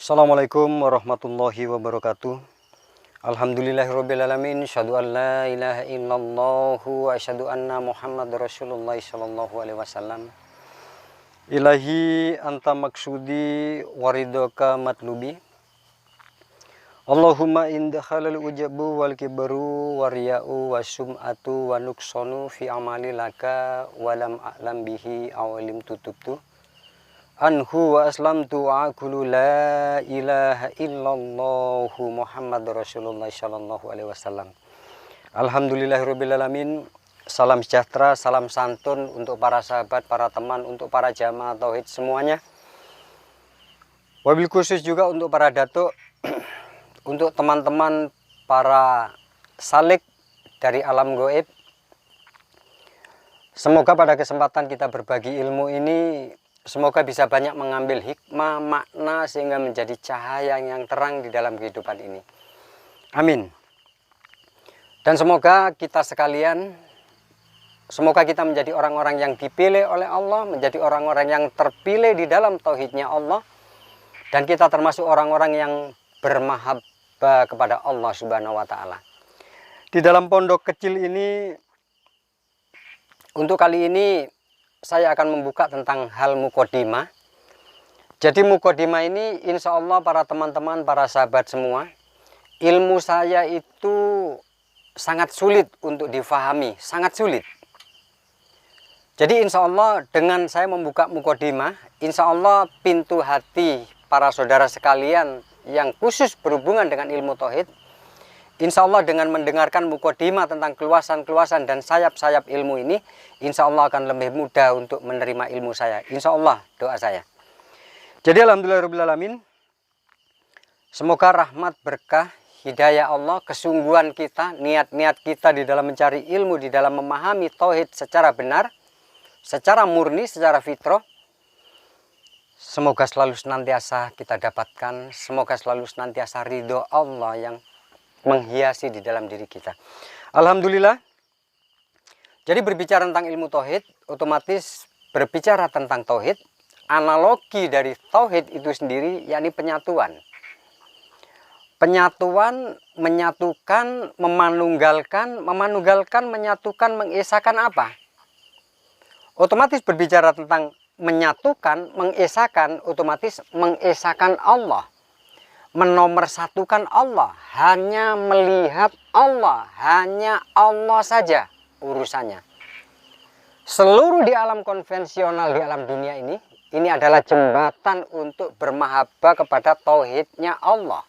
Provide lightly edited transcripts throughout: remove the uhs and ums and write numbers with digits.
Assalamualaikum warahmatullahi wabarakatuh. Alhamdulillahirrabbilalamin. Asyhadu an la ilaha illallah wa asyhadu anna Muhammad Rasulullah sallallahu alaihi wasallam. Ilahi anta maksudi waridaka matlubi. Allahumma indakhalal ujabu wal kibaru wariya'u wasum'atu wa nuksonu fi amali laka walam a'lam bihi awalim tutubtu anhu wa aslamtu wa aqulu la ilaha illallah Muhammad Rasulullah sallallahu alaihi wasallam. Alhamdulillahirrabbilalamin. Salam sejahtera, salam santun untuk para sahabat, para teman, untuk para jamaah tauhid semuanya. Wabil khusus juga untuk para datuk, untuk teman-teman para salik dari alam goib. Semoga pada kesempatan kita berbagi ilmu ini, semoga bisa banyak mengambil hikmah, makna, sehingga menjadi cahaya yang terang di dalam kehidupan ini. Amin. Dan semoga kita sekalian, semoga kita menjadi orang-orang yang dipilih oleh Allah, menjadi orang-orang yang terpilih di dalam tauhidnya Allah. Dan kita termasuk orang-orang yang bermahabbah kepada Allah Subhanahu wa Ta'ala. Di dalam pondok kecil ini, untuk kali ini saya akan membuka tentang hal mukodimah. Jadi mukodimah ini insya Allah para teman-teman, para sahabat semua, ilmu saya itu sangat sulit untuk difahami, sangat sulit. Jadi insya Allah dengan saya membuka mukodimah, insya Allah pintu hati para saudara sekalian yang khusus berhubungan dengan ilmu tauhid, insya Allah dengan mendengarkan mukodimah tentang keluasan-keluasan dan sayap-sayap ilmu ini, insya Allah akan lebih mudah untuk menerima ilmu saya. Insya Allah doa saya. Jadi alhamdulillahirrahmanirrahim. Semoga rahmat, berkah, hidayah Allah, kesungguhan kita, niat-niat kita di dalam mencari ilmu, di dalam memahami tauhid secara benar, secara murni, secara fitrah, semoga selalu senantiasa kita dapatkan. Semoga selalu senantiasa ridho Allah yang menghiasi di dalam diri kita. Alhamdulillah. Jadi berbicara tentang ilmu tauhid, otomatis berbicara tentang tauhid, analogi dari tauhid itu sendiri yakni penyatuan. Penyatuan, menyatukan, memanunggalkan, menyatukan, mengesahkan apa? Otomatis berbicara tentang menyatukan, mengesahkan, otomatis mengesahkan Allah. Menomorsatukan Allah, hanya melihat Allah, hanya Allah saja urusannya. Seluruh di alam konvensional, di alam dunia ini adalah jembatan untuk bermahabbah kepada tauhidnya Allah.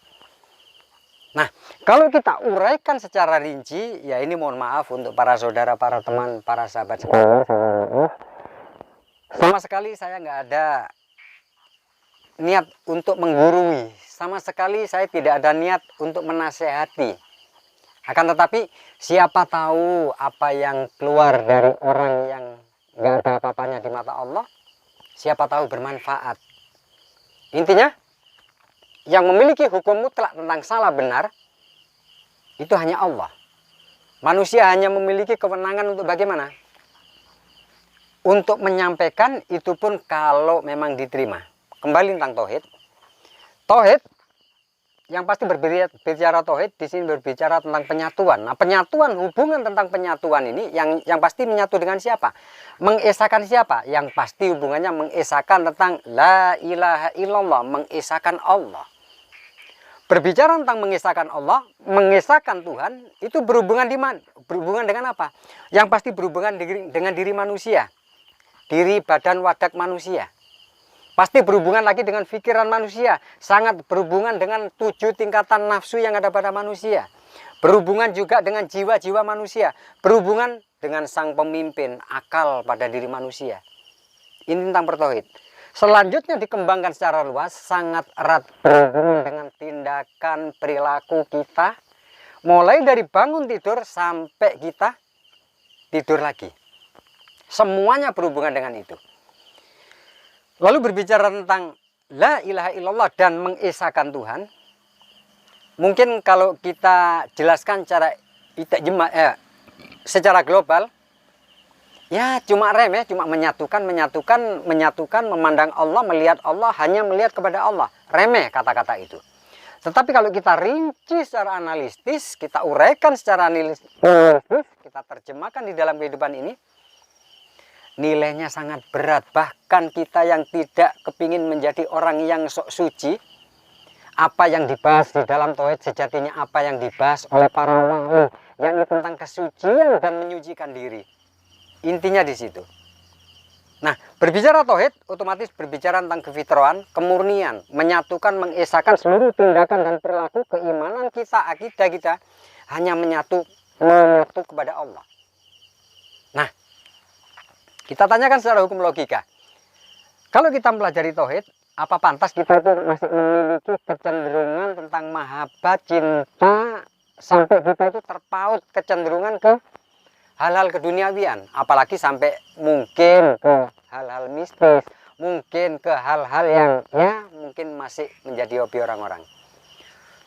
Nah, kalau kita uraikan secara rinci, ya ini mohon maaf untuk para saudara, para teman, para sahabat sekalian. Sama sekali saya nggak ada niat untuk menggurui, sama sekali saya tidak ada niat untuk menasehati. Akan tetapi siapa tahu apa yang keluar dari orang yang nggak ada apa-apanya di mata Allah, siapa tahu bermanfaat. Intinya yang memiliki hukum mutlak tentang salah benar itu hanya Allah. Manusia hanya memiliki kewenangan untuk bagaimana? Untuk menyampaikan, itu pun kalau memang diterima. Kembali tentang tauhid. Tauhid yang pasti berbicara tauhid di sini berbicara tentang penyatuan. Nah, penyatuan, hubungan tentang penyatuan ini yang pasti menyatu dengan siapa? Mengesahkan siapa? Yang pasti hubungannya mengesahkan tentang la ilaha illallah, mengesahkan Allah. Berbicara tentang mengesahkan Allah, mengesahkan Tuhan, itu berhubungan berhubungan dengan apa? Yang pasti berhubungan dengan diri manusia. Diri, badan, wadak manusia. Pasti berhubungan lagi dengan pikiran manusia. Sangat berhubungan dengan 7 tingkatan nafsu yang ada pada manusia. Berhubungan juga dengan jiwa-jiwa manusia. Berhubungan dengan sang pemimpin, akal pada diri manusia. Ini tentang bertauhid. Selanjutnya dikembangkan secara luas, sangat erat berhubungan dengan tindakan perilaku kita. Mulai dari bangun tidur sampai kita tidur lagi. Semuanya berhubungan dengan itu. Lalu berbicara tentang la ilaha illallah dan mengesahkan Tuhan. Mungkin kalau kita jelaskan secara global, Ya cuma remeh, cuma menyatukan, memandang Allah, melihat Allah, hanya melihat kepada Allah. Remeh kata-kata itu. Tetapi kalau kita rinci secara analitis, kita uraikan secara analitis, kita terjemahkan di dalam kehidupan ini, nilainya sangat berat. Bahkan kita yang tidak kepingin menjadi orang yang sok suci, apa yang dibahas di dalam tauhid sejatinya apa yang dibahas oleh para wali, yakni tentang kesucian dan menyucikan diri. Intinya di situ. Nah, berbicara tauhid otomatis berbicara tentang kefitrahan, kemurnian, menyatukan, mengesahkan seluruh tindakan dan perilaku, keimanan kita, akidah kita hanya menyatu kepada Allah. Nah, kita tanyakan secara hukum logika. Kalau kita mempelajari tauhid, apa pantas kita itu masih memiliki kecenderungan tentang mahabbah, cinta, sampai kita itu terpaut kecenderungan ke hal-hal keduniawian, apalagi sampai mungkin ke hal-hal mistis, mungkin ke hal-hal yang ya mungkin masih menjadi hobi orang-orang.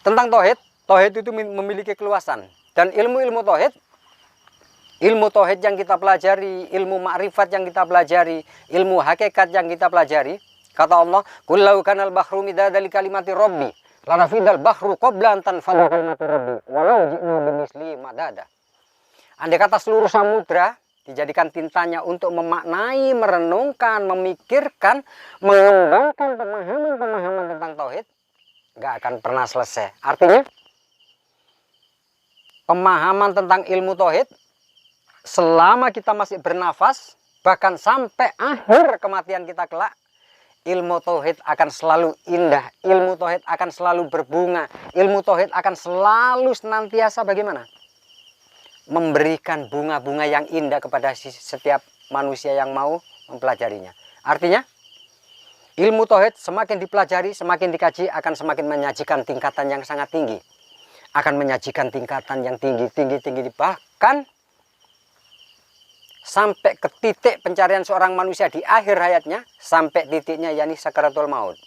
Tentang tauhid, tauhid itu memiliki keluasan, dan ilmu-ilmu tauhid yang kita pelajari, ilmu makrifat yang kita pelajari, ilmu hakikat yang kita pelajari, kata Allah, "Qul law kanal bahru midada li kalimati rabbi, lanafidal bahru qabla an tanfada kalimatu rabbi, walau ji'na bimisli madada." Andai kata seluruh samudra dijadikan tintanya untuk memaknai, merenungkan, memikirkan, mengembangkan pemahaman-pemahaman tentang tauhid, nggak akan pernah selesai. Artinya, pemahaman tentang ilmu tauhid selama kita masih bernafas, bahkan sampai akhir kematian kita kelak, ilmu tauhid akan selalu indah, ilmu tauhid akan selalu berbunga, ilmu tauhid akan selalu senantiasa bagaimana? Memberikan bunga-bunga yang indah kepada setiap manusia yang mau mempelajarinya. Artinya, ilmu tauhid semakin dipelajari, semakin dikaji, akan semakin menyajikan tingkatan yang sangat tinggi. Akan menyajikan tingkatan yang tinggi, bahkan sampai ke titik pencarian seorang manusia di akhir hayatnya, sampai titiknya yakni sakaratul maut.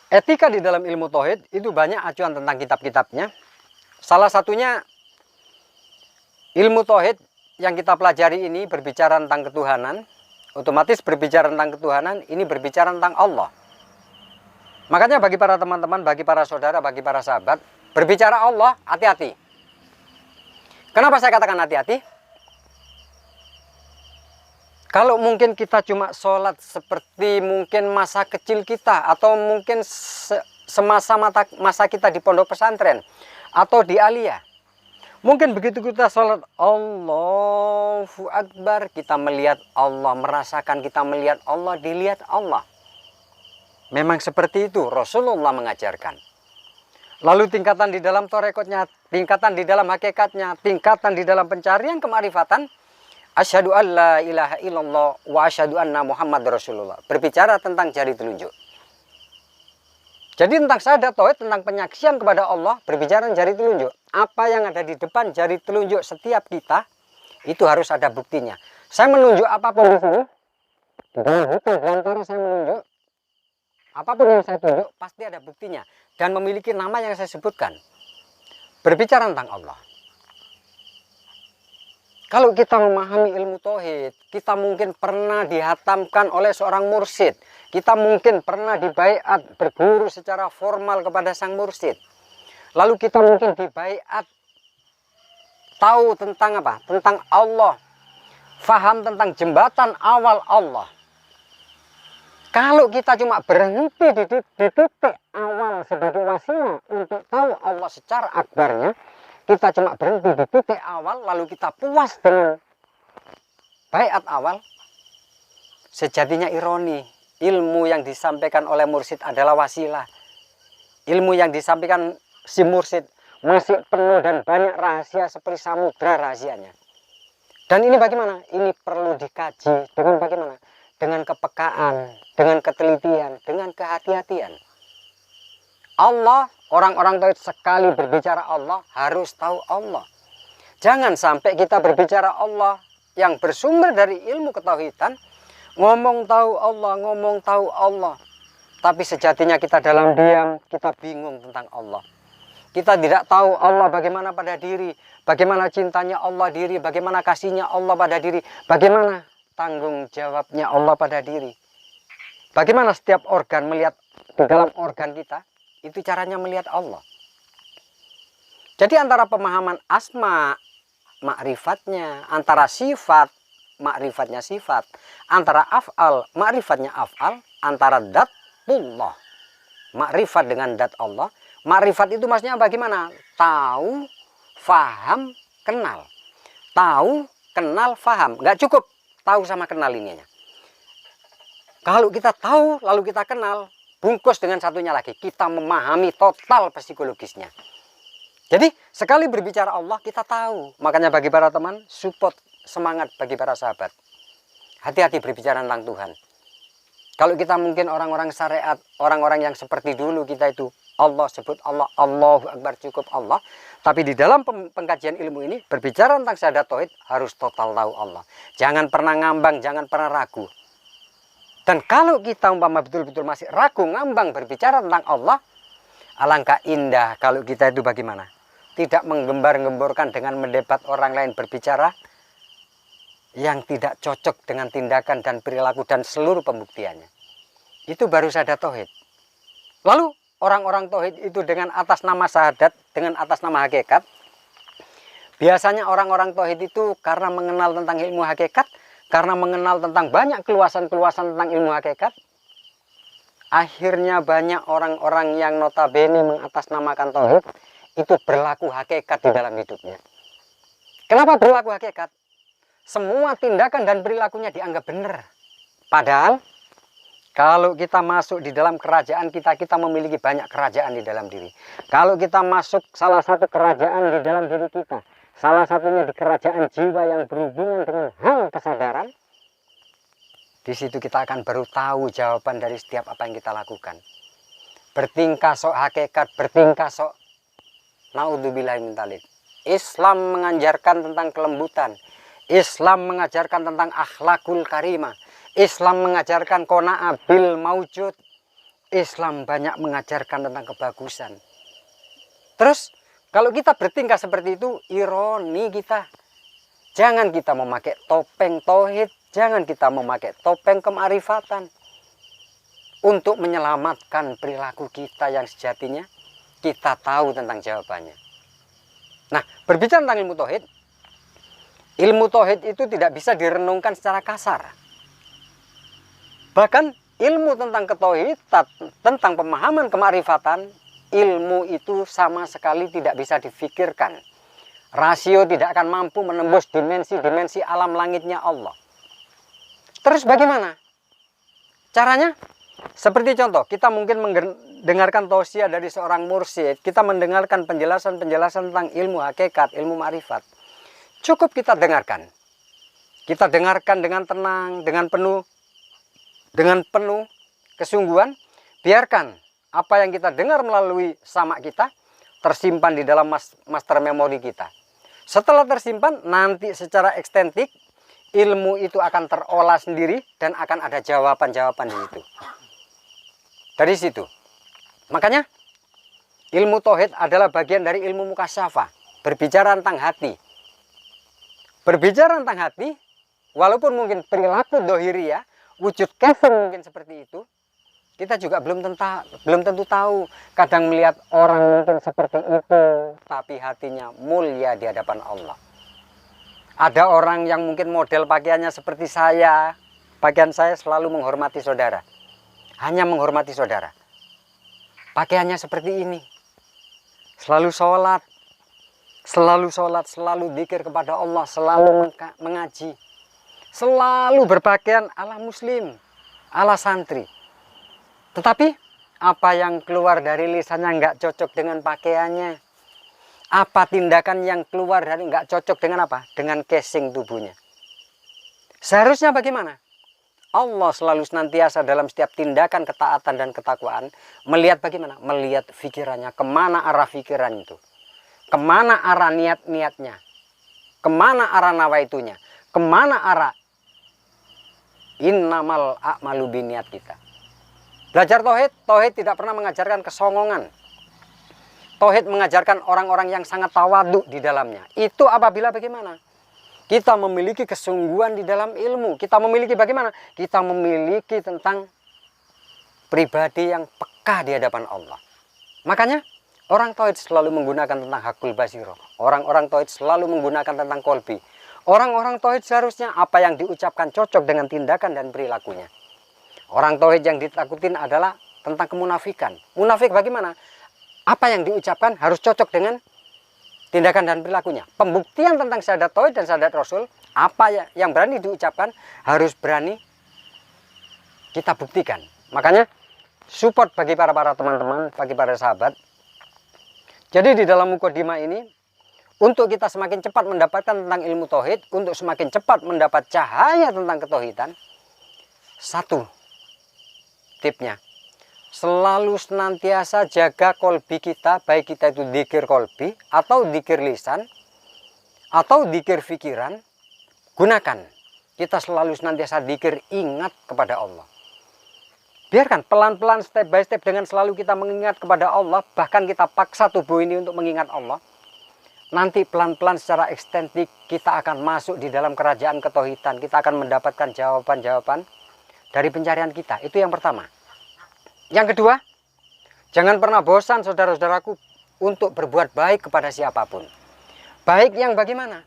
Etika di dalam ilmu tauhid itu banyak acuan tentang kitab-kitabnya. Salah satunya ilmu tauhid yang kita pelajari ini berbicara tentang ketuhanan. Otomatis berbicara tentang ketuhanan ini berbicara tentang Allah. Makanya bagi para teman-teman, bagi para saudara, bagi para sahabat, berbicara Allah hati-hati. Kenapa saya katakan hati-hati? Kalau mungkin kita cuma sholat seperti mungkin masa kecil kita, atau mungkin semasa masa kita di pondok pesantren atau di aliyah, mungkin begitu kita sholat Allahu Akbar, kita melihat Allah, merasakan kita melihat Allah, dilihat Allah. Memang seperti itu Rasulullah mengajarkan. Lalu tingkatan di dalam torekotnya, tingkatan di dalam hakikatnya, tingkatan di dalam pencarian kemarifatan, asyhadu an la ilaha illallah wa asyhadu anna Muhammad Rasulullah, berbicara tentang jari telunjuk. Jadi tentang syahadat tauhid, tentang penyaksian kepada Allah, berbicara jari telunjuk. Apa yang ada di depan jari telunjuk setiap kita, itu harus ada buktinya. Saya menunjuk apapun di sini, di dalam hutan belantara saya menunjuk, apapun yang saya tunjuk, pasti ada buktinya. Dan memiliki nama yang saya sebutkan. Berbicara tentang Allah. Kalau kita memahami ilmu tauhid, kita mungkin pernah dihatamkan oleh seorang mursyid. Kita mungkin pernah dibaiat berguru secara formal kepada sang mursyid. Lalu kita mungkin dibaiat tahu tentang apa? Tentang Allah. Faham tentang jembatan awal Allah. Kalau kita cuma berhenti di titik awal sebagai wasilah untuk tahu Allah secara akbarnya, kita cuma berhenti di titik awal, lalu kita puas dengan baiat awal, sejatinya ironi. Ilmu yang disampaikan oleh mursyid adalah wasilah. Ilmu yang disampaikan si mursyid masih penuh dan banyak rahasia seperti samudra rahasianya. Dan ini bagaimana? Ini perlu dikaji dengan bagaimana? Dengan kepekaan, dengan ketelitian, dengan kehati-hatian. Allah, orang-orang tauhid sekali berbicara Allah harus tahu Allah. Jangan sampai kita berbicara Allah yang bersumber dari ilmu ketauhidan, ngomong tahu Allah, tapi sejatinya kita dalam diam, kita bingung tentang Allah. Kita tidak tahu Allah bagaimana pada diri, bagaimana cintanya Allah diri, bagaimana kasihnya Allah pada diri, bagaimana tanggung jawabnya Allah pada diri. Bagaimana setiap organ melihat di dalam organ kita, itu caranya melihat Allah. Jadi antara pemahaman asma, ma'rifatnya, antara sifat, ma'rifatnya sifat, antara af'al, ma'rifatnya af'al, antara datullah, ma'rifat dengan dat Allah. Ma'rifat itu maksudnya bagaimana? Tahu, faham, kenal. Tahu, kenal, faham. Nggak cukup tahu sama kenal ininya. Kalau kita tahu, lalu kita kenal, bungkus dengan satunya lagi. Kita memahami total psikologisnya. Jadi, sekali berbicara Allah, kita tahu. Makanya bagi para teman, support, semangat bagi para sahabat. Hati-hati berbicara tentang Tuhan. Kalau kita mungkin orang-orang syariat, orang-orang yang seperti dulu kita itu, Allah sebut Allah, Allahu Akbar cukup Allah. Tapi di dalam pengkajian ilmu ini, berbicara tentang syahadat tauhid, harus total tahu Allah. Jangan pernah ngambang, jangan pernah ragu. Dan kalau kita umpama betul-betul masih ragu, ngambang berbicara tentang Allah, alangkah indah kalau kita itu bagaimana? Tidak menggembar-gemborkan dengan mendebat orang lain berbicara yang tidak cocok dengan tindakan dan perilaku dan seluruh pembuktiannya. Itu baru syahadat tauhid. Lalu orang-orang tauhid itu dengan atas nama syahadat, dengan atas nama hakikat. Biasanya orang-orang tauhid itu karena mengenal tentang ilmu hakikat, karena mengenal tentang banyak keluasan-keluasan tentang ilmu hakikat, akhirnya banyak orang-orang yang notabene mengatasnamakan tauhid itu berlaku hakikat di dalam hidupnya. Kenapa berlaku hakikat? Semua tindakan dan perilakunya dianggap benar. Padahal kalau kita masuk di dalam kerajaan kita, kita memiliki banyak kerajaan di dalam diri. Kalau kita masuk salah satu kerajaan di dalam diri kita, salah satunya di kerajaan jiwa yang berhubungan dengan hal kesadaran, di situ kita akan baru tahu jawaban dari setiap apa yang kita lakukan. Bertingkah sok hakikat, bertingkah sok naudzubillahi min dzalik. Islam mengajarkan tentang kelembutan. Islam mengajarkan tentang akhlakul karimah. Islam mengajarkan qanaah bil maujud. Islam banyak mengajarkan tentang kebagusan. Terus kalau kita bertingkah seperti itu, ironi kita. Jangan kita memakai topeng tauhid, jangan kita memakai topeng kemarifatan untuk menyelamatkan perilaku kita yang sejatinya kita tahu tentang jawabannya. Nah, berbicara tentang ilmu tauhid itu tidak bisa direnungkan secara kasar. Bahkan ilmu tentang ketauhidan, tentang pemahaman kemarifatan, ilmu itu sama sekali tidak bisa difikirkan. Rasio tidak akan mampu menembus dimensi-dimensi alam langitnya Allah. Terus bagaimana caranya? Seperti contoh, kita mungkin mendengarkan tausiah dari seorang mursyid, kita mendengarkan penjelasan-penjelasan tentang ilmu hakikat, ilmu ma'rifat. Cukup kita dengarkan. Kita dengarkan dengan tenang, dengan penuh kesungguhan. Biarkan apa yang kita dengar melalui samak kita tersimpan di dalam master memory kita. Setelah tersimpan, nanti secara ekstentik ilmu itu akan terolah sendiri dan akan ada jawaban-jawaban di situ. Dari situ. Makanya ilmu tauhid adalah bagian dari ilmu mukasyafah, berbicara tentang hati. Berbicara tentang hati, walaupun mungkin perilaku dohiriyah, wujud kafir mungkin seperti itu, kita juga belum tentu tahu. Kadang melihat orang mungkin seperti itu, tapi hatinya mulia di hadapan Allah. Ada orang yang mungkin model pakaiannya seperti saya, pakaian saya selalu menghormati saudara, hanya menghormati saudara. Pakaiannya seperti ini, selalu sholat, selalu dzikir kepada Allah, selalu mengaji, selalu berpakaian ala muslim, ala santri. Tetapi apa yang keluar dari lisannya nggak cocok dengan pakaiannya. Apa tindakan yang keluar dari nggak cocok dengan apa? Dengan casing tubuhnya. Seharusnya bagaimana? Allah selalu senantiasa dalam setiap tindakan ketaatan dan ketakwaan melihat bagaimana? Melihat pikirannya, kemana arah pikiran itu, kemana arah niat-niatnya, kemana arah nawaitunya, kemana arah innamal a'malu biniat kita. Belajar tauhid tidak pernah mengajarkan kesongongan. Tauhid mengajarkan orang-orang yang sangat tawadhu di dalamnya. Itu apabila bagaimana? Kita memiliki kesungguhan di dalam ilmu. Kita memiliki bagaimana? Kita memiliki tentang pribadi yang peka di hadapan Allah. Makanya orang tauhid selalu menggunakan tentang hakul basiro. Orang-orang tauhid selalu menggunakan tentang kolbi. Orang-orang tauhid seharusnya apa yang diucapkan cocok dengan tindakan dan perilakunya. Orang tauhid yang ditakutin adalah tentang kemunafikan. Munafik bagaimana? Apa yang diucapkan harus cocok dengan tindakan dan perilakunya. Pembuktian tentang syahadat tauhid dan syahadat rasul, apa yang berani diucapkan harus berani kita buktikan. Makanya support bagi para teman-teman, bagi para sahabat. Jadi di dalam mukadimah ini, untuk kita semakin cepat mendapatkan tentang ilmu tauhid, untuk semakin cepat mendapat cahaya tentang ketauhidan, satu tipnya, selalu senantiasa jaga kolbi kita, baik kita itu dzikir kolbi, atau dzikir lisan, atau dzikir fikiran, gunakan. Kita selalu senantiasa dzikir, ingat kepada Allah. Biarkan pelan-pelan, step by step, dengan selalu kita mengingat kepada Allah, bahkan kita paksa tubuh ini untuk mengingat Allah. Nanti pelan-pelan secara ekstensif kita akan masuk di dalam kerajaan ketauhidan. Kita akan mendapatkan jawaban-jawaban dari pencarian kita. Itu yang pertama. Yang kedua, jangan pernah bosan saudara-saudaraku untuk berbuat baik kepada siapapun. Baik yang bagaimana?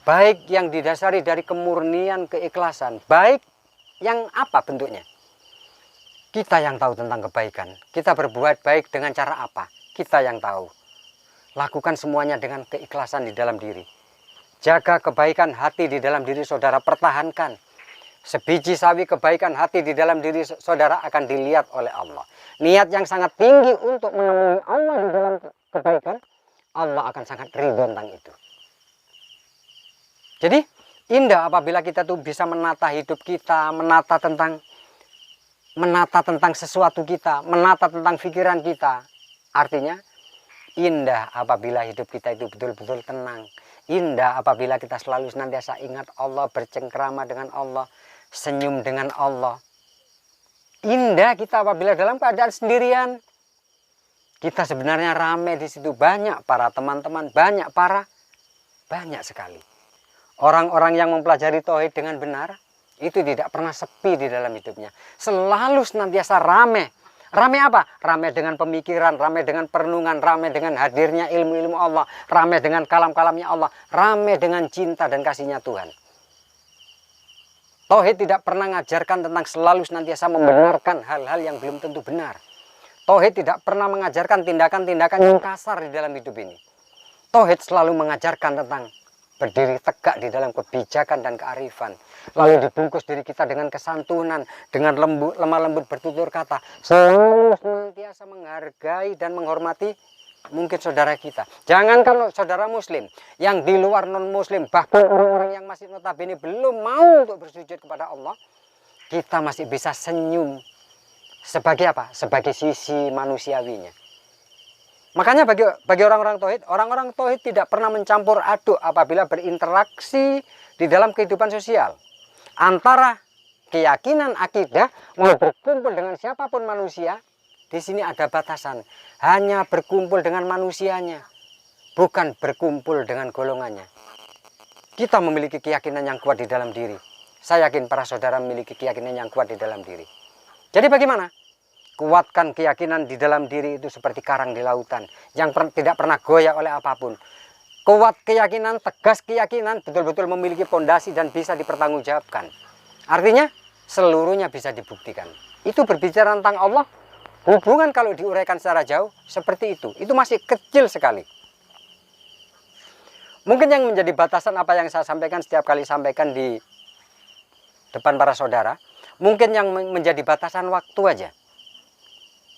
Baik yang didasari dari kemurnian, keikhlasan. Baik yang apa bentuknya? Kita yang tahu tentang kebaikan. Kita berbuat baik dengan cara apa? Kita yang tahu. Lakukan semuanya dengan keikhlasan di dalam diri. Jaga kebaikan hati di dalam diri saudara, pertahankan. Sebiji sawi kebaikan hati di dalam diri saudara akan dilihat oleh Allah. Niat yang sangat tinggi untuk menemui Allah di dalam kebaikan, Allah akan sangat ridho tentang itu. Jadi indah apabila kita tuh bisa menata hidup kita, menata tentang sesuatu kita, menata tentang pikiran kita. Artinya indah apabila hidup kita itu betul-betul tenang. Indah apabila kita selalu senantiasa ingat Allah, bercengkrama dengan Allah, senyum dengan Allah. Indah kita apabila dalam keadaan sendirian. Kita sebenarnya ramai di situ, banyak para teman-teman, banyak sekali. Orang-orang yang mempelajari tauhid dengan benar, itu tidak pernah sepi di dalam hidupnya. Selalu senantiasa ramai. Ramai apa? Ramai dengan pemikiran, ramai dengan perenungan, ramai dengan hadirnya ilmu-ilmu Allah, ramai dengan kalam-kalamnya Allah, ramai dengan cinta dan kasihnya Tuhan. Tauhid tidak pernah mengajarkan tentang selalu senantiasa membenarkan hal-hal yang belum tentu benar. Tauhid tidak pernah mengajarkan tindakan-tindakan yang kasar di dalam hidup ini. Tauhid selalu mengajarkan tentang berdiri tegak di dalam kebijakan dan kearifan. Lalu dibungkus diri kita dengan kesantunan, dengan lemah lembut bertutur kata. Selalu senantiasa menghargai dan menghormati mungkin saudara kita. Jangan kalau saudara muslim, yang di luar non muslim, bahkan orang-orang yang masih notabene belum mau untuk bersujud kepada Allah, kita masih bisa senyum. Sebagai apa? Sebagai sisi manusiawinya. Makanya bagi orang-orang tauhid tidak pernah mencampur aduk apabila berinteraksi di dalam kehidupan sosial. Antara keyakinan akidah mau berkumpul dengan siapapun manusia, di sini ada batasan. Hanya berkumpul dengan manusianya, bukan berkumpul dengan golongannya. Kita memiliki keyakinan yang kuat di dalam diri. Saya yakin para saudara memiliki keyakinan yang kuat di dalam diri. Jadi bagaimana? Kuatkan keyakinan di dalam diri itu seperti karang di lautan yang tidak pernah goyah oleh apapun. Kuat keyakinan, tegas keyakinan, betul-betul memiliki pondasi dan bisa dipertanggungjawabkan. Artinya seluruhnya bisa dibuktikan. Itu berbicara tentang Allah. Hubungan kalau diuraikan secara jauh seperti itu masih kecil sekali. Mungkin yang menjadi batasan apa yang saya sampaikan setiap kali sampaikan di depan para saudara, mungkin yang menjadi batasan waktu aja.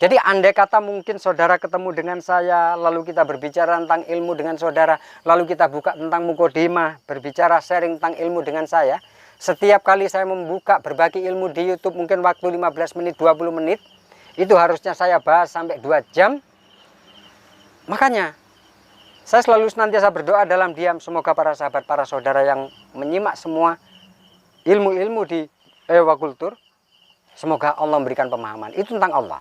Jadi andai kata mungkin saudara ketemu dengan saya, lalu kita berbicara tentang ilmu dengan saudara, lalu kita buka tentang mukadimah, berbicara sharing tentang ilmu dengan saya. Setiap kali saya membuka berbagi ilmu di YouTube, mungkin waktu 15 menit, 20 menit, itu harusnya saya bahas sampai 2 jam. Makanya, saya selalu senantiasa berdoa dalam diam, semoga para sahabat, para saudara yang menyimak semua ilmu-ilmu di Ewa Kultur, semoga Allah memberikan pemahaman. Itu tentang Allah.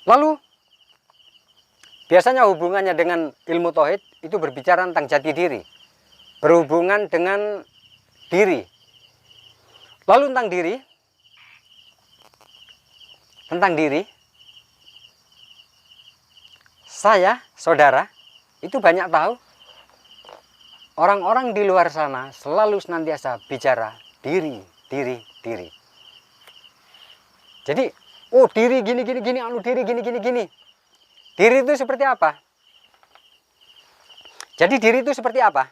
Lalu, biasanya hubungannya dengan ilmu tauhid itu berbicara tentang jati diri, berhubungan dengan diri. Lalu tentang diri, saya, saudara, itu banyak tahu. Orang-orang di luar sana selalu senantiasa bicara diri. Jadi, oh diri gini, anu diri gini. Diri itu seperti apa? Jadi diri itu seperti apa?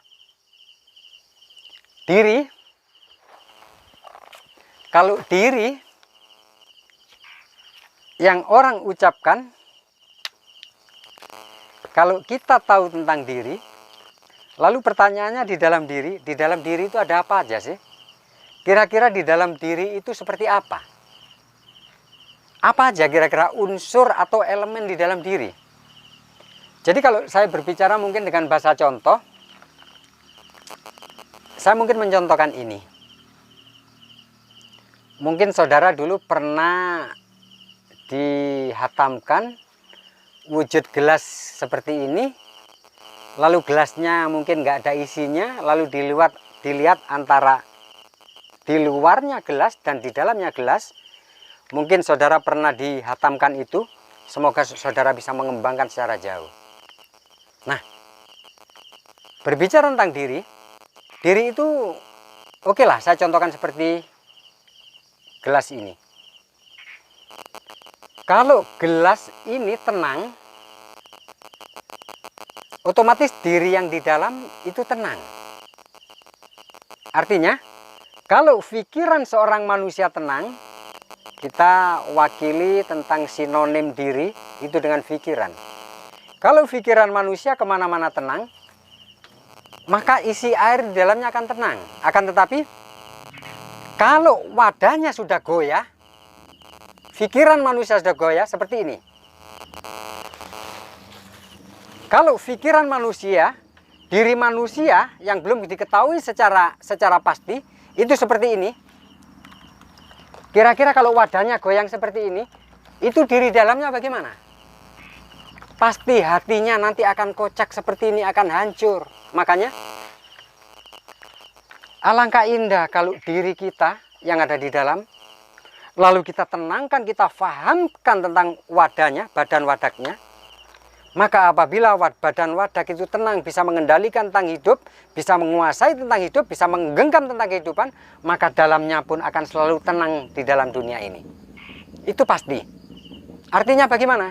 Diri, kalau diri yang orang ucapkan, kalau kita tahu tentang diri, lalu pertanyaannya di dalam diri itu ada apa aja sih? Kira-kira di dalam diri itu seperti apa? Apa aja kira-kira unsur atau elemen di dalam diri? Jadi kalau saya berbicara mungkin dengan bahasa contoh, saya mungkin mencontohkan ini. Mungkin saudara dulu pernah dihatamkan wujud gelas seperti ini, lalu gelasnya mungkin nggak ada isinya, lalu dilihat antara di luarnya gelas dan di dalamnya gelas. Mungkin saudara pernah dihatamkan itu. Semoga saudara bisa mengembangkan secara jauh. Nah, berbicara tentang diri itu oke lah, saya contohkan seperti gelas ini. Kalau gelas ini tenang, otomatis diri yang di dalam itu tenang. Artinya, kalau pikiran seorang manusia tenang, kita wakili tentang sinonim diri itu dengan pikiran. Kalau pikiran manusia kemana-mana tenang, maka isi air di dalamnya akan tenang. Akan tetapi, kalau wadahnya sudah goyah, pikiran manusia sudah goyah seperti ini. Kalau pikiran manusia, diri manusia yang belum diketahui secara pasti, itu seperti ini. Kira-kira kalau wadahnya goyang seperti ini, itu diri dalamnya bagaimana? Pasti hatinya nanti akan kocak seperti ini, akan hancur. Makanya, alangkah indah kalau diri kita yang ada di dalam, lalu kita tenangkan, kita fahamkan tentang wadahnya, badan wadaknya. Maka apabila badan wadak itu tenang, bisa mengendalikan tentang hidup, bisa menguasai tentang hidup, bisa menggenggam tentang kehidupan, maka dalamnya pun akan selalu tenang di dalam dunia ini. Itu pasti. Artinya bagaimana?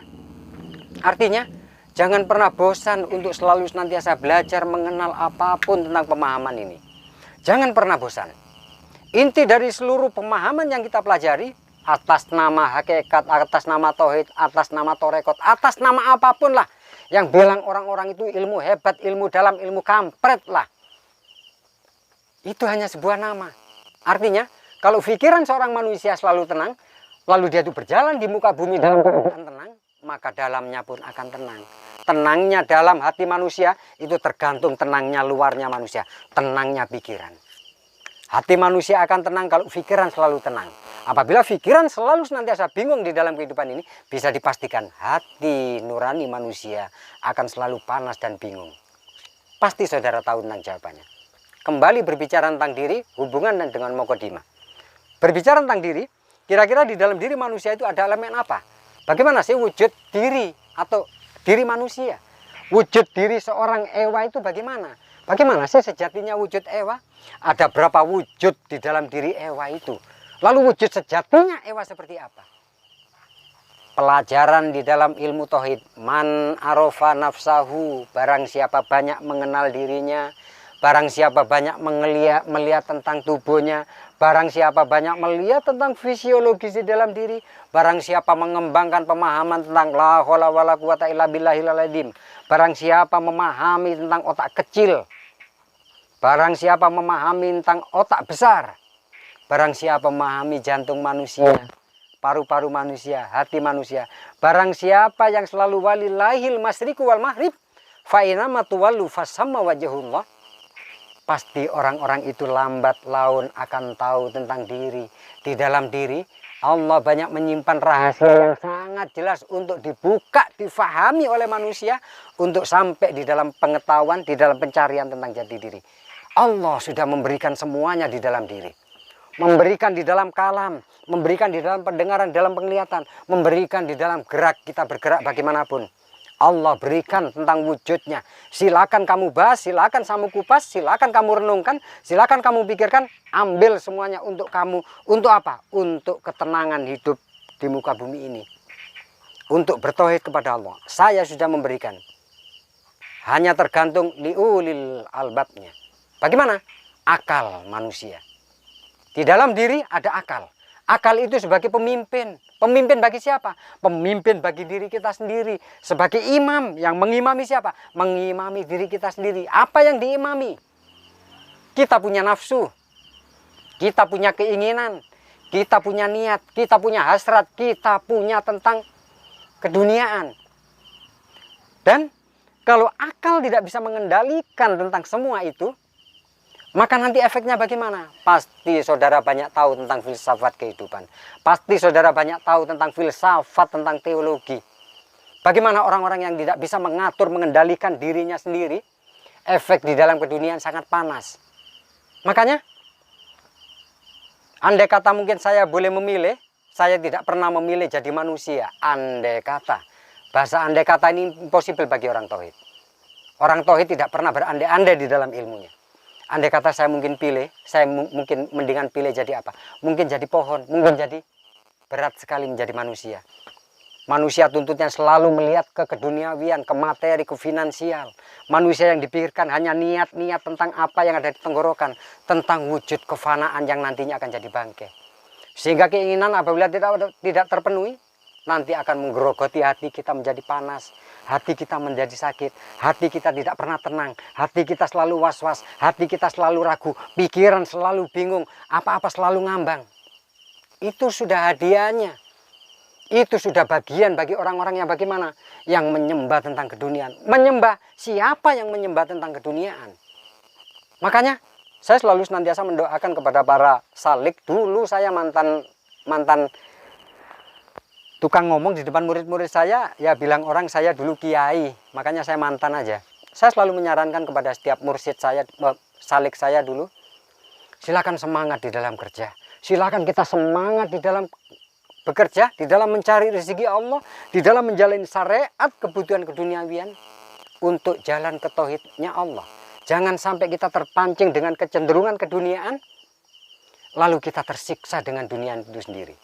Artinya, jangan pernah bosan untuk selalu senantiasa belajar mengenal apapun tentang pemahaman ini. Jangan pernah bosan. Inti dari seluruh pemahaman yang kita pelajari, atas nama hakikat, atas nama tauhid, atas nama torekot, atas nama apapun lah, yang bilang orang-orang itu ilmu hebat, ilmu dalam, ilmu kampret lah, itu hanya sebuah nama. Artinya, kalau pikiran seorang manusia selalu tenang, lalu dia itu berjalan di muka bumi dalam keadaan tenang, maka dalamnya pun akan tenang. Tenangnya dalam hati manusia itu tergantung tenangnya luarnya manusia, tenangnya pikiran. Hati manusia akan tenang kalau pikiran selalu tenang. Apabila pikiran selalu senantiasa bingung di dalam kehidupan ini, bisa dipastikan hati nurani manusia akan selalu panas dan bingung. Pasti saudara tahu tentang jawabannya. Kembali berbicara tentang diri, hubungan dan dengan Mokodimah. Berbicara tentang diri, kira-kira di dalam diri manusia itu ada elemen apa? Bagaimana sih wujud diri atau diri manusia? Wujud diri seorang ewa itu bagaimana? Bagaimana sih sejatinya wujud ewa? Ada berapa wujud di dalam diri ewa itu? Lalu wujud sejatinya ewa seperti apa? Pelajaran di dalam ilmu tauhid, man arofa nafsahu, barang siapa banyak mengenal dirinya, barang siapa banyak melihat tentang tubuhnya, barang siapa banyak melihat tentang fisiologis di dalam diri, barang siapa mengembangkan pemahaman tentang la haula wala quwata illa billahil azim, barang siapa memahami tentang otak kecil, barang siapa memahami tentang otak besar, barang siapa memahami jantung manusia, paru-paru manusia, hati manusia, barang siapa yang selalu walillahil masyriqu wal maghrib, fa inama tuwallu fasamma wajhullah, pasti orang-orang itu lambat laun akan tahu tentang diri. Di dalam diri Allah banyak menyimpan rahasia yang sangat jelas untuk dibuka, difahami oleh manusia untuk sampai di dalam pengetahuan, di dalam pencarian tentang jati diri. Allah sudah memberikan semuanya di dalam diri. Memberikan di dalam kalam, memberikan di dalam pendengaran, dalam penglihatan, memberikan di dalam gerak kita bergerak bagaimanapun. Allah berikan tentang wujudnya. Silakan kamu bahas, silakan kamu kupas, silakan kamu renungkan, silakan kamu pikirkan, ambil semuanya untuk kamu. Untuk apa? Untuk ketenangan hidup di muka bumi ini. Untuk bertauhid kepada Allah. Saya sudah memberikan. Hanya tergantung liulil albabnya. Bagaimana? Akal manusia. Di dalam diri ada akal. Akal itu sebagai pemimpin. Pemimpin bagi siapa? Pemimpin bagi diri kita sendiri. Sebagai imam yang mengimami siapa? Mengimami diri kita sendiri. Apa yang diimami? Kita punya nafsu. Kita punya keinginan. Kita punya niat. Kita punya hasrat. Kita punya tentang keduniaan. Dan kalau akal tidak bisa mengendalikan tentang semua itu, maka nanti efeknya bagaimana? Pasti saudara banyak tahu tentang filsafat kehidupan. Pasti saudara banyak tahu tentang filsafat, tentang teologi. Bagaimana orang-orang yang tidak bisa mengatur, mengendalikan dirinya sendiri, efek di dalam keduniaan sangat panas. Makanya, andai kata mungkin saya boleh memilih, saya tidak pernah memilih jadi manusia. Andai kata. Bahasa andai kata ini impossible bagi orang tauhid. Orang tauhid tidak pernah berandai-andai di dalam ilmunya. Andai kata saya mungkin pilih, saya mungkin mendingan pilih jadi apa? Mungkin jadi pohon, mungkin jadi berat sekali menjadi manusia. Manusia tuntutnya selalu melihat ke keduniawian, ke materi, ke finansial. Manusia yang dipikirkan hanya niat-niat tentang apa yang ada di tenggorokan, tentang wujud kefanaan yang nantinya akan jadi bangkai. Sehingga keinginan apabila tidak terpenuhi, nanti akan menggerogoti hati kita menjadi panas. Hati kita menjadi sakit, hati kita tidak pernah tenang, hati kita selalu was-was, hati kita selalu ragu, pikiran selalu bingung, apa-apa selalu ngambang. Itu sudah hadiahnya. Itu sudah bagian bagi orang-orang yang bagaimana? Yang menyembah tentang keduniaan. Menyembah, siapa yang menyembah tentang keduniaan? Makanya saya selalu senantiasa mendoakan kepada para salik. Dulu saya mantan tukang ngomong di depan murid-murid saya, ya bilang orang saya dulu kiai, makanya saya mantan aja. Saya selalu menyarankan kepada setiap mursyid saya, salik saya dulu, silakan semangat di dalam kerja. Silakan kita semangat di dalam bekerja, di dalam mencari rezeki Allah, di dalam menjalani syariat kebutuhan keduniawian untuk jalan ke tauhidnya Allah. Jangan sampai kita terpancing dengan kecenderungan keduniaan, lalu kita tersiksa dengan dunia itu sendiri.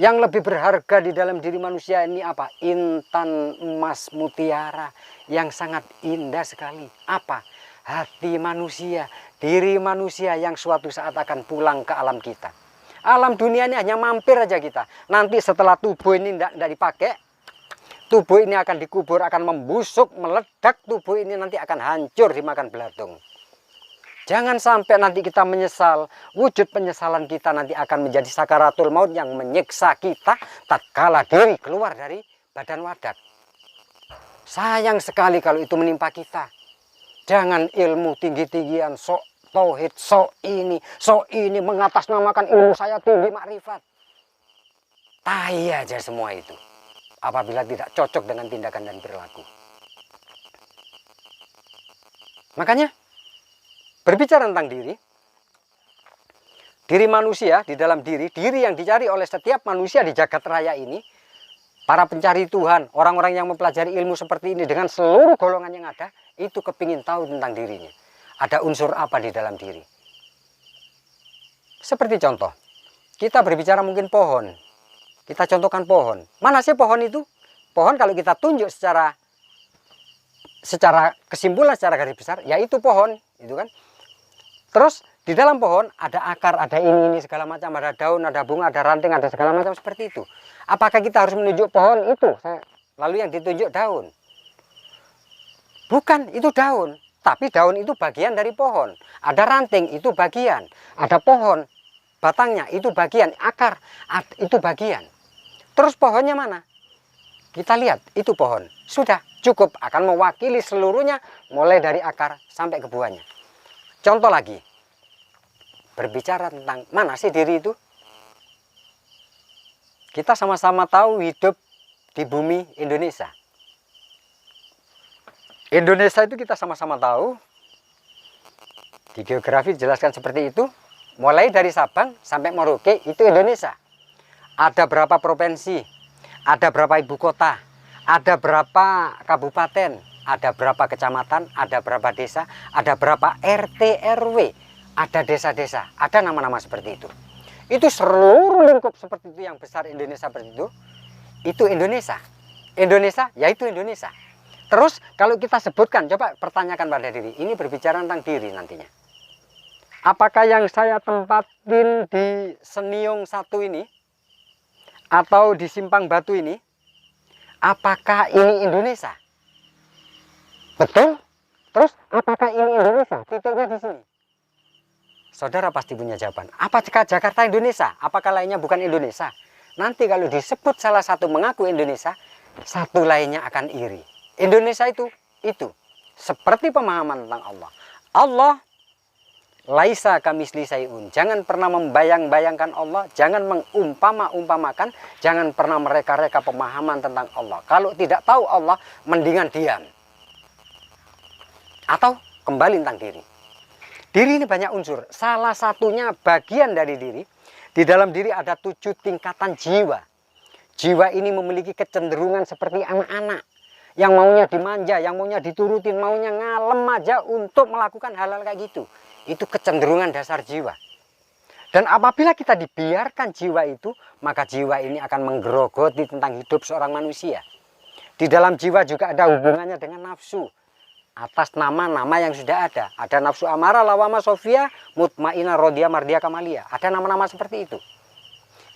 Yang lebih berharga di dalam diri manusia ini apa? Intan emas mutiara yang sangat indah sekali. Apa? Hati manusia, diri manusia yang suatu saat akan pulang ke alam kita. Alam dunia ini hanya mampir aja kita. Nanti setelah tubuh ini tidak dipakai, tubuh ini akan dikubur, akan membusuk, meledak, tubuh ini nanti akan hancur dimakan belatung. Jangan sampai nanti kita menyesal. Wujud penyesalan kita nanti akan menjadi sakaratul maut yang menyiksa kita tatkala diri keluar dari badan wadak. Sayang sekali kalau itu menimpa kita. Jangan ilmu tinggi-tinggian, sok tauhid, sok ini mengatasnamakan ilmu saya tinggi makrifat. Tai aja semua itu. Apabila tidak cocok dengan tindakan dan perilaku. Makanya berbicara tentang diri manusia di dalam diri yang dicari oleh setiap manusia di jagat raya ini, para pencari Tuhan, orang-orang yang mempelajari ilmu seperti ini dengan seluruh golongan yang ada, itu kepingin tahu tentang dirinya. Ada unsur apa di dalam diri? Seperti contoh, kita berbicara mungkin pohon. Kita contohkan pohon. Mana sih pohon itu? Pohon kalau kita tunjuk secara kesimpulan, secara garis besar, yaitu pohon, itu kan. Terus di dalam pohon ada akar, ada ini segala macam, ada daun, ada bunga, ada ranting, ada segala macam seperti itu. Apakah kita harus menunjuk pohon itu? Lalu yang ditunjuk daun? Bukan, itu daun. Tapi daun itu bagian dari pohon. Ada ranting, itu bagian. Ada pohon, batangnya, itu bagian. Akar, itu bagian. Terus pohonnya mana? Kita lihat, itu pohon. Sudah, cukup. Akan mewakili seluruhnya, mulai dari akar sampai ke buahnya. Contoh lagi, berbicara tentang mana sih diri itu? Kita sama-sama tahu hidup di bumi Indonesia. Indonesia itu kita sama-sama tahu. Di geografi dijelaskan seperti itu. Mulai dari Sabang sampai Merauke itu Indonesia. Ada berapa provinsi, ada berapa ibu kota, ada berapa kabupaten, ada berapa kecamatan, ada berapa desa, ada berapa RT RW, ada desa-desa, ada nama-nama seperti itu. Itu seluruh lingkup seperti itu yang besar Indonesia seperti itu Indonesia. Indonesia yaitu Indonesia. Terus kalau kita sebutkan, coba pertanyakan pada diri, ini berbicara tentang diri nantinya. Apakah yang saya tempatin di Seniung 1 ini, atau di Simpang Batu ini, apakah ini Indonesia? Betul? Terus apakah ini Indonesia? Titiknya di sini. Saudara pasti punya jawaban. Apakah Jakarta Indonesia? Apakah lainnya bukan Indonesia? Nanti kalau disebut salah satu mengaku Indonesia, satu lainnya akan iri. Indonesia itu. Seperti pemahaman tentang Allah. Allah laisa kamisli sayun. Jangan pernah membayang-bayangkan Allah, jangan mengumpama-umpamakan, jangan pernah mereka-reka pemahaman tentang Allah. Kalau tidak tahu Allah, mendingan diam. Atau kembali tentang diri. Diri ini banyak unsur. Salah satunya bagian dari diri. Di dalam diri ada 7 tingkatan jiwa. Jiwa ini memiliki kecenderungan seperti anak-anak. Yang maunya dimanja, yang maunya diturutin, maunya ngalem aja untuk melakukan hal-hal kayak gitu. Itu kecenderungan dasar jiwa. Dan apabila kita dibiarkan jiwa itu, maka jiwa ini akan menggerogoti tentang hidup seorang manusia. Di dalam jiwa juga ada hubungannya dengan nafsu. Atas nama-nama yang sudah ada. Ada nafsu amarah, lawama, sofia, mutmainah, rodia, mardia, kamalia. Ada nama-nama seperti itu.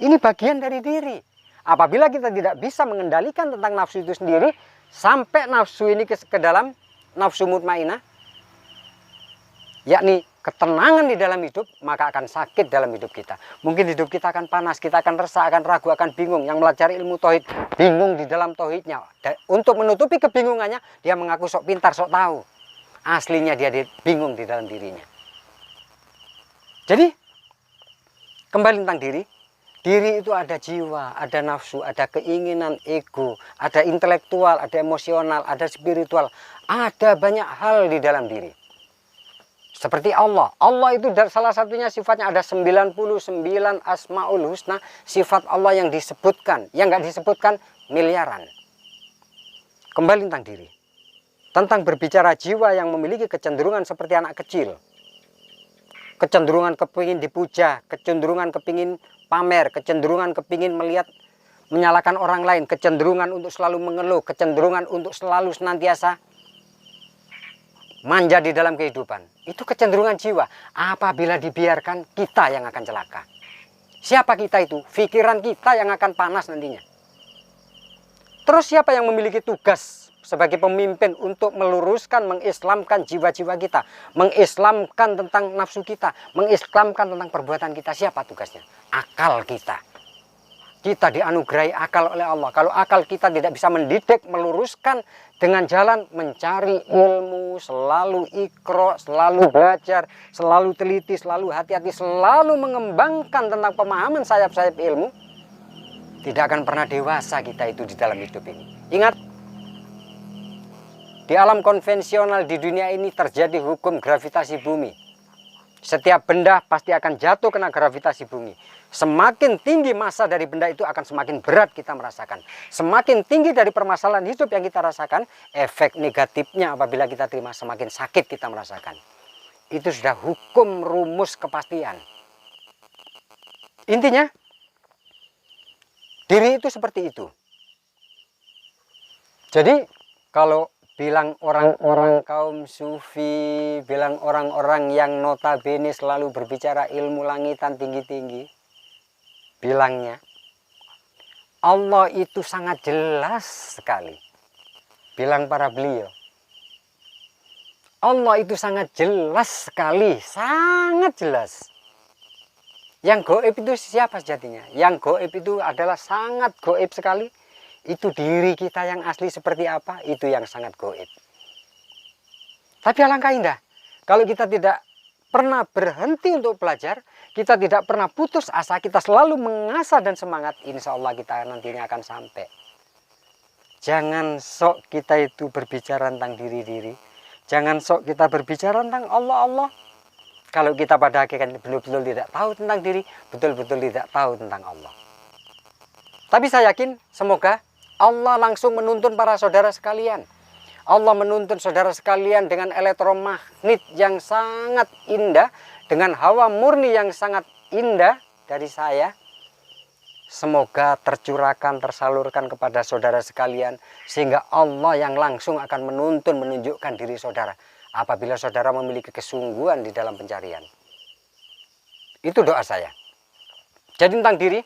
Ini bagian dari diri. Apabila kita tidak bisa mengendalikan tentang nafsu itu sendiri, sampai nafsu ini ke dalam nafsu mutmainah, yakni ketenangan di dalam hidup, maka akan sakit dalam hidup kita. Mungkin hidup kita akan panas, kita akan resah, akan ragu, akan bingung. Yang melajari ilmu tauhid, bingung di dalam tauhidnya. Untuk menutupi kebingungannya, dia mengaku sok pintar, sok tahu. Aslinya dia bingung di dalam dirinya. Jadi, kembali tentang diri. Diri itu ada jiwa, ada nafsu, ada keinginan, ego, ada intelektual, ada emosional, ada spiritual. Ada banyak hal di dalam diri. Seperti Allah. Allah itu salah satunya sifatnya ada 99 asmaul husna. Sifat Allah yang disebutkan. Yang nggak disebutkan miliaran. Kembali tentang diri. Tentang berbicara jiwa yang memiliki kecenderungan seperti anak kecil. Kecenderungan kepingin dipuja. Kecenderungan kepingin pamer. Kecenderungan kepingin melihat, menyalahkan orang lain. Kecenderungan untuk selalu mengeluh. Kecenderungan untuk selalu senantiasa manja di dalam kehidupan. Itu kecenderungan jiwa. Apabila dibiarkan, kita yang akan celaka. Siapa kita itu? Pikiran kita yang akan panas nantinya. Terus siapa yang memiliki tugas sebagai pemimpin untuk meluruskan, mengislamkan jiwa-jiwa kita, mengislamkan tentang nafsu kita, mengislamkan tentang perbuatan kita? Siapa tugasnya? Akal kita. Kita dianugerahi akal oleh Allah. Kalau akal kita tidak bisa mendidik, meluruskan dengan jalan mencari ilmu, selalu ikro, selalu belajar, selalu teliti, selalu hati-hati, selalu mengembangkan tentang pemahaman sayap-sayap ilmu, tidak akan pernah dewasa kita itu di dalam hidup ini. Ingat, di alam konvensional di dunia ini terjadi hukum gravitasi bumi. Setiap benda pasti akan jatuh kena gravitasi bumi. Semakin tinggi massa dari benda itu akan semakin berat kita merasakan. Semakin tinggi dari permasalahan hidup yang kita rasakan, efek negatifnya apabila kita terima semakin sakit kita merasakan. Itu sudah hukum rumus kepastian. Intinya, diri itu seperti itu. Jadi, kalau bilang orang-orang kaum sufi, bilang orang-orang yang notabene selalu berbicara ilmu langitan tinggi-tinggi, bilangnya Allah itu sangat jelas sekali. Bilang para beliau, Allah itu sangat jelas sekali, sangat jelas. Yang gaib itu siapa sejatinya? Yang gaib itu adalah sangat gaib sekali. Itu diri kita yang asli seperti apa, itu yang sangat gaib. Tapi alangkah indah kalau kita tidak pernah berhenti untuk belajar, kita tidak pernah putus asa, kita selalu mengasah dan semangat, insya Allah kita nantinya akan sampai. Jangan sok kita itu berbicara tentang diri-diri. Jangan sok kita berbicara tentang Allah. Kalau kita pada hakikatnya betul-betul tidak tahu tentang diri, betul-betul tidak tahu tentang Allah. Tapi saya yakin, semoga Allah langsung menuntun para saudara sekalian. Allah menuntun saudara sekalian dengan elektromagnet yang sangat indah, dengan hawa murni yang sangat indah dari saya. Semoga tercurahkan, tersalurkan kepada saudara sekalian, sehingga Allah yang langsung akan menuntun, menunjukkan diri saudara apabila saudara memiliki kesungguhan di dalam pencarian. Itu doa saya. Jadi tentang diri,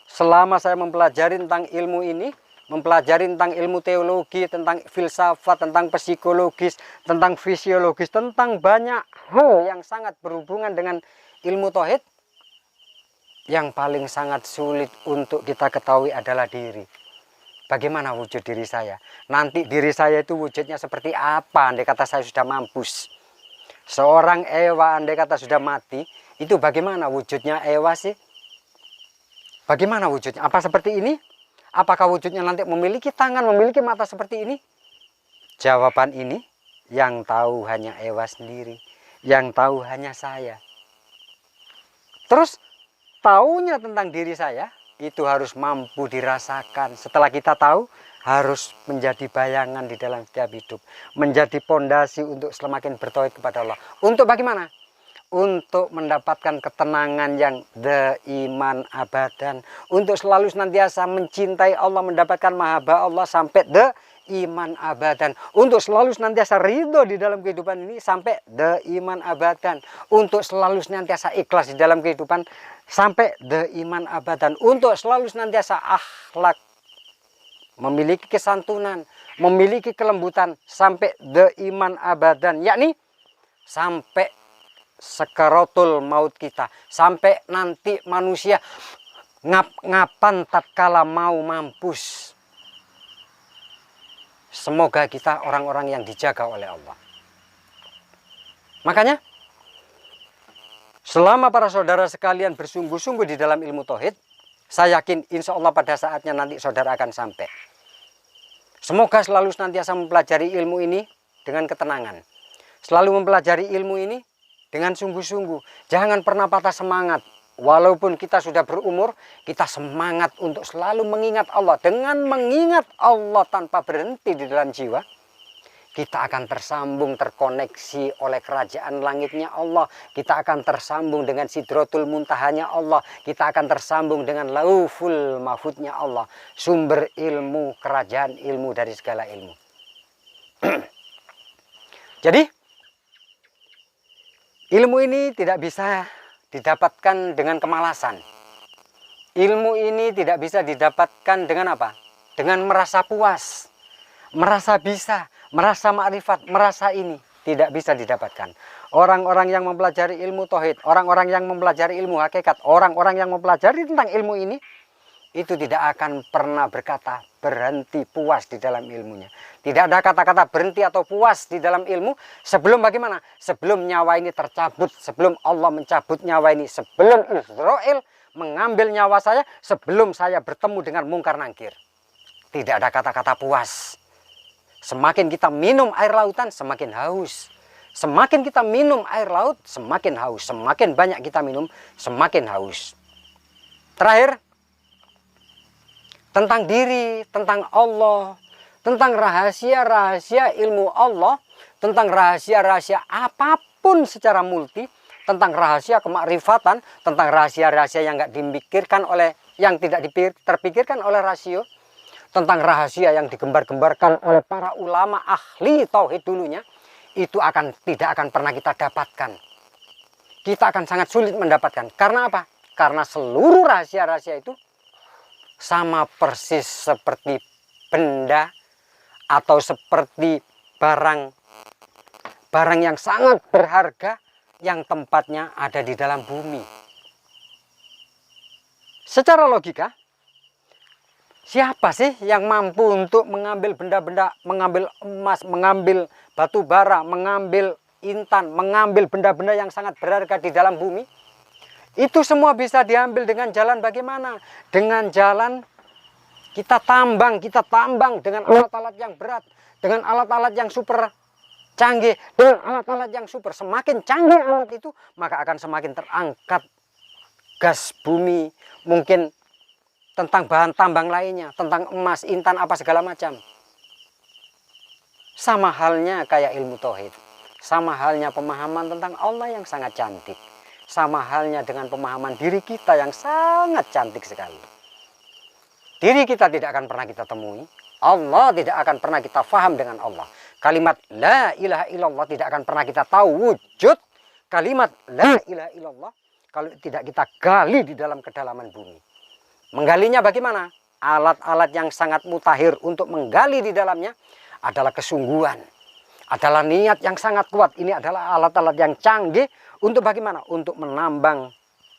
selama saya mempelajari tentang ilmu ini, mempelajari tentang ilmu teologi, tentang filsafat, tentang psikologis, tentang fisiologis, tentang banyak hal yang sangat berhubungan dengan ilmu tauhid, yang paling sangat sulit untuk kita ketahui adalah diri. Bagaimana wujud diri saya? Nanti diri saya itu wujudnya seperti apa? Andai kata saya sudah mampus. Seorang Ewa andai kata sudah mati, itu bagaimana wujudnya Ewa sih? Bagaimana wujudnya? Apa seperti ini? Apakah wujudnya nanti memiliki tangan, memiliki mata seperti ini? Jawaban ini yang tahu hanya Ewa sendiri. Yang tahu hanya saya. Terus taunya tentang diri saya itu harus mampu dirasakan. Setelah kita tahu, harus menjadi bayangan di dalam setiap hidup, menjadi pondasi untuk semakin bertauhid kepada Allah. Untuk bagaimana? Untuk mendapatkan ketenangan yang iman abadan, untuk selalu senantiasa mencintai Allah, mendapatkan mahabbah Allah sampai iman abadan, untuk selalu senantiasa ridho di dalam kehidupan ini sampai iman abadan, untuk selalu senantiasa ikhlas di dalam kehidupan sampai iman abadan, untuk selalu senantiasa akhlak, memiliki kesantunan, memiliki kelembutan sampai iman abadan, yakni sampai sekaratul maut kita, sampai nanti manusia ngapan tatkala mau mampus. Semoga kita orang-orang yang dijaga oleh Allah. Makanya, selama para saudara sekalian bersungguh-sungguh di dalam ilmu tauhid, saya yakin insya Allah pada saatnya nanti saudara akan sampai. Semoga selalu senantiasa mempelajari ilmu ini dengan ketenangan. Selalu mempelajari ilmu ini dengan sungguh-sungguh. Jangan pernah patah semangat. Walaupun kita sudah berumur, kita semangat untuk selalu mengingat Allah. Dengan mengingat Allah tanpa berhenti di dalam jiwa, kita akan tersambung, terkoneksi oleh kerajaan langitnya Allah. Kita akan tersambung dengan sidratul muntahanya Allah. Kita akan tersambung dengan lauful mahfudnya Allah. Sumber ilmu, kerajaan ilmu dari segala ilmu. Jadi, ilmu ini tidak bisa didapatkan dengan kemalasan. Ilmu ini tidak bisa didapatkan dengan apa? Dengan merasa puas, merasa bisa, merasa makrifat, merasa ini. Tidak bisa didapatkan. Orang-orang yang mempelajari ilmu tauhid, orang-orang yang mempelajari ilmu hakikat, orang-orang yang mempelajari tentang ilmu ini, itu tidak akan pernah berkata berhenti puas di dalam ilmunya. Tidak ada kata-kata berhenti atau puas di dalam ilmu sebelum bagaimana? Sebelum nyawa ini tercabut, sebelum Allah mencabut nyawa ini, sebelum Israel mengambil nyawa saya, sebelum saya bertemu dengan mungkar nangkir. Tidak ada kata-kata puas. Semakin kita minum air lautan, semakin haus. Semakin kita minum air laut, semakin haus. Semakin banyak kita minum, semakin haus. Terakhir, tentang diri, tentang Allah, tentang rahasia-rahasia ilmu Allah, tentang rahasia-rahasia apapun secara multi, tentang rahasia kemakrifatan, tentang rahasia-rahasia yang nggak dipikirkan oleh, yang tidak terpikirkan oleh rasio, tentang rahasia yang digembar-gembarkan oleh para ulama ahli tauhid dulunya, itu tidak akan pernah kita dapatkan. Kita akan sangat sulit mendapatkan. Karena apa? Karena seluruh rahasia-rahasia itu sama persis seperti benda atau seperti barang yang sangat berharga yang tempatnya ada di dalam bumi. Secara logika, siapa sih yang mampu untuk mengambil benda-benda, mengambil emas, mengambil batu bara, mengambil intan, mengambil benda-benda yang sangat berharga di dalam bumi? Itu semua bisa diambil dengan jalan bagaimana? Dengan jalan kita tambang dengan alat-alat yang berat, dengan alat-alat yang super canggih, dengan alat-alat yang super. Semakin canggih alat itu, maka akan semakin terangkat gas bumi, mungkin tentang bahan tambang lainnya, tentang emas, intan, apa segala macam. Sama halnya kayak ilmu tauhid, sama halnya pemahaman tentang Allah yang sangat cantik, sama halnya dengan pemahaman diri kita yang sangat cantik sekali. Diri kita tidak akan pernah kita temui, Allah tidak akan pernah kita faham dengan Allah. Kalimat la ilaha illallah tidak akan pernah kita tahu wujud kalimat la ilaha illallah kalau tidak kita gali di dalam kedalaman bumi. Menggalinya bagaimana? Alat-alat yang sangat mutakhir untuk menggali di dalamnya adalah kesungguhan, adalah niat yang sangat kuat. Ini adalah alat-alat yang canggih untuk bagaimana? Untuk menambang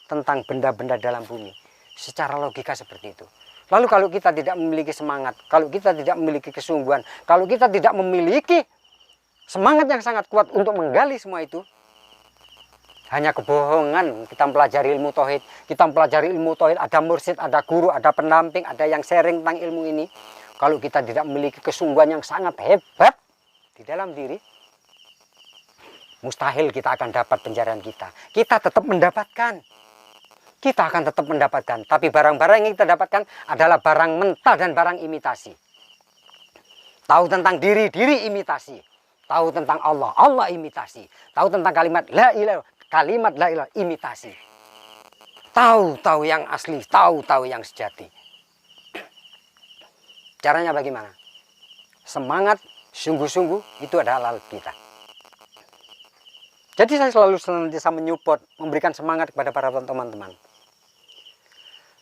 tentang benda-benda dalam bumi. Secara logika seperti itu. Lalu kalau kita tidak memiliki semangat, kalau kita tidak memiliki kesungguhan, kalau kita tidak memiliki semangat yang sangat kuat untuk menggali semua itu, hanya kebohongan. Kita mempelajari ilmu tauhid, ada mursyid, ada guru, ada pendamping, ada yang sharing tentang ilmu ini. Kalau kita tidak memiliki kesungguhan yang sangat hebat di dalam diri, mustahil kita akan dapat pencarian kita. Kita tetap mendapatkan. Kita akan tetap mendapatkan. Tapi barang-barang yang kita dapatkan adalah barang mentah dan barang imitasi. Tahu tentang diri, diri imitasi. Tahu tentang Allah, Allah imitasi. Tahu tentang kalimat la ilaha, imitasi. Tahu yang asli, tahu yang sejati. Caranya bagaimana? Semangat, sungguh-sungguh, itu adalah alat kita. Jadi saya selalu senantiasa menyupport, memberikan semangat kepada para teman-teman.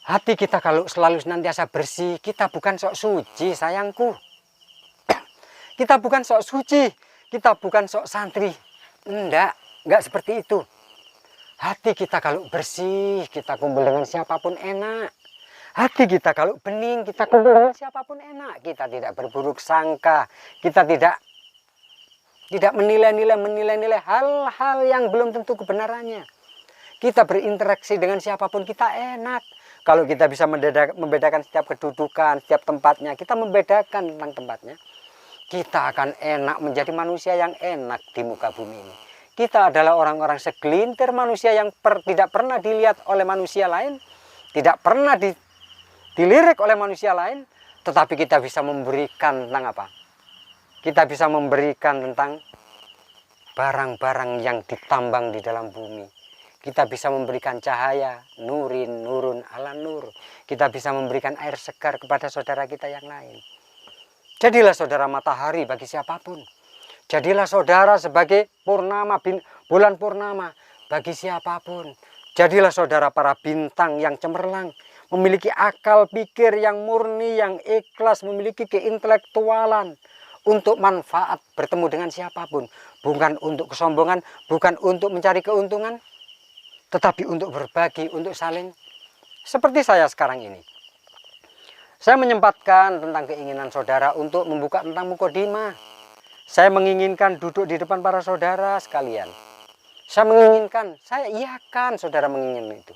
Hati kita kalau selalu senantiasa bersih, kita bukan sok suci sayangku. Kita bukan sok suci, kita bukan sok santri. Enggak seperti itu. Hati kita kalau bersih, kita kumpul dengan siapapun enak. Hati kita kalau bening, kita kumpul dengan siapapun enak. Kita tidak berburuk sangka, kita tidak menilai-nilai hal-hal yang belum tentu kebenarannya. Kita berinteraksi dengan siapapun kita enak. Kalau kita bisa membedakan setiap kedudukan, setiap tempatnya, kita membedakan tentang tempatnya, kita akan enak menjadi manusia yang enak di muka bumi ini. Kita adalah orang-orang segelintir manusia yang tidak pernah dilihat oleh manusia lain, tidak pernah dilirik oleh manusia lain, tetapi kita bisa memberikan tentang apa? Kita bisa memberikan tentang barang-barang yang ditambang di dalam bumi. Kita bisa memberikan cahaya, nurun ala nur. Kita bisa memberikan air segar kepada saudara kita yang lain. Jadilah saudara matahari bagi siapapun. Jadilah saudara sebagai bulan purnama bagi siapapun. Jadilah saudara para bintang yang cemerlang, memiliki akal pikir yang murni, yang ikhlas, memiliki keintelektualan untuk manfaat bertemu dengan siapapun. Bukan untuk kesombongan, bukan untuk mencari keuntungan, tetapi untuk berbagi, untuk saling. Seperti saya sekarang ini. Saya menyempatkan tentang keinginan saudara untuk membuka tentang mukodimah. Saya menginginkan duduk di depan para saudara sekalian. Saya iakan saudara menginginkan itu.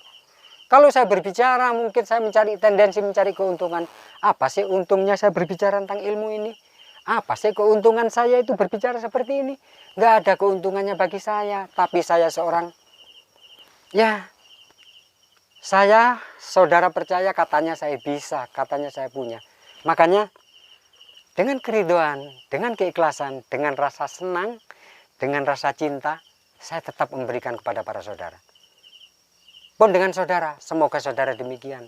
Kalau saya berbicara, mungkin saya mencari keuntungan. Apa sih untungnya saya berbicara tentang ilmu ini? Apa sih keuntungan saya itu berbicara seperti ini? Nggak ada keuntungannya bagi saya. Tapi saya seorang, saudara percaya, katanya saya bisa, katanya saya punya. Makanya dengan keriduan, dengan keikhlasan, dengan rasa senang, dengan rasa cinta, saya tetap memberikan kepada para saudara. Pun dengan saudara, semoga saudara demikian.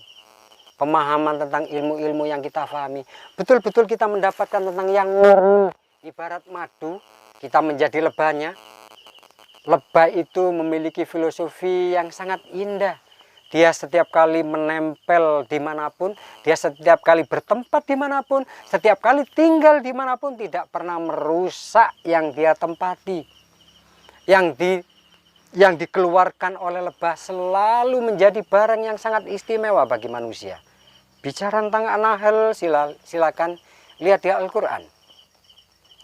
Pemahaman tentang ilmu-ilmu yang kita pahami, betul-betul kita mendapatkan tentang yang murni. Ibarat madu, kita menjadi lebahnya. Lebah itu memiliki filosofi yang sangat indah. Dia setiap kali menempel dimanapun, dia setiap kali bertempat dimanapun, setiap kali tinggal dimanapun, tidak pernah merusak yang dia tempati. Yang dikeluarkan oleh lebah selalu menjadi barang yang sangat istimewa bagi manusia. Bicara tentang An-Nahl, silakan lihat di Al-Quran.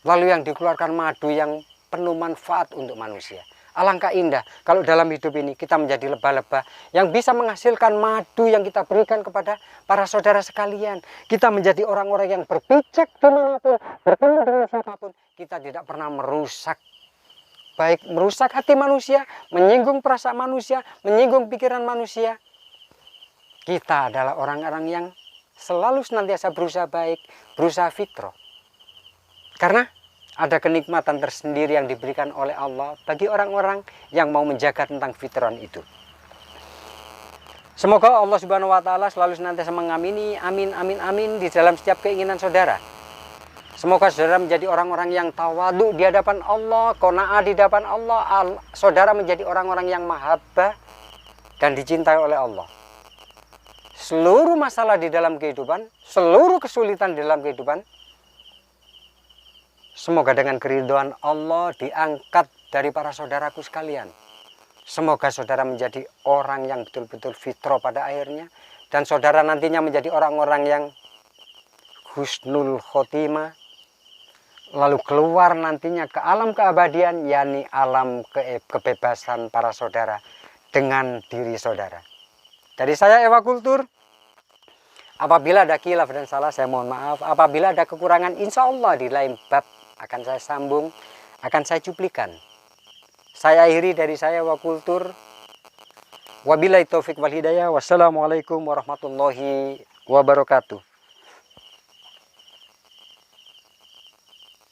Lalu yang dikeluarkan madu yang penuh manfaat untuk manusia. Alangkah indah kalau dalam hidup ini kita menjadi lebah-lebah yang bisa menghasilkan madu yang kita berikan kepada para saudara sekalian. Kita menjadi orang-orang yang berpijak dimanapun, bertemu dengan siapapun. Kita tidak pernah merusak, baik merusak hati manusia, menyinggung perasaan manusia, menyinggung pikiran manusia. Kita adalah orang-orang yang selalu senantiasa berusaha baik, berusaha fitrah. Karena ada kenikmatan tersendiri yang diberikan oleh Allah bagi orang-orang yang mau menjaga tentang fitrah itu. Semoga Allah Subhanahu wa taala selalu senantiasa mengamini, amin amin amin, di dalam setiap keinginan saudara. Semoga saudara menjadi orang-orang yang tawadu di hadapan Allah, qanaah di hadapan Allah, saudara menjadi orang-orang yang mahabbah dan dicintai oleh Allah. Seluruh masalah di dalam kehidupan, seluruh kesulitan di dalam kehidupan, semoga dengan keridhaan Allah diangkat dari para saudaraku sekalian. Semoga saudara menjadi orang yang betul-betul fitrah pada akhirnya. Dan saudara nantinya menjadi orang-orang yang husnul khotimah. Lalu keluar nantinya ke alam keabadian, yakni alam kebebasan para saudara dengan diri saudara. Dari saya Ewa Kultur. Apabila ada khilaf dan salah saya mohon maaf. Apabila ada kekurangan insya Allah di lain bab akan saya sambung, akan saya cuplikan. Saya akhiri dari saya Ewa Kultur. Wabillahi taufik wal hidayah. Wassalamualaikum warahmatullahi wabarakatuh.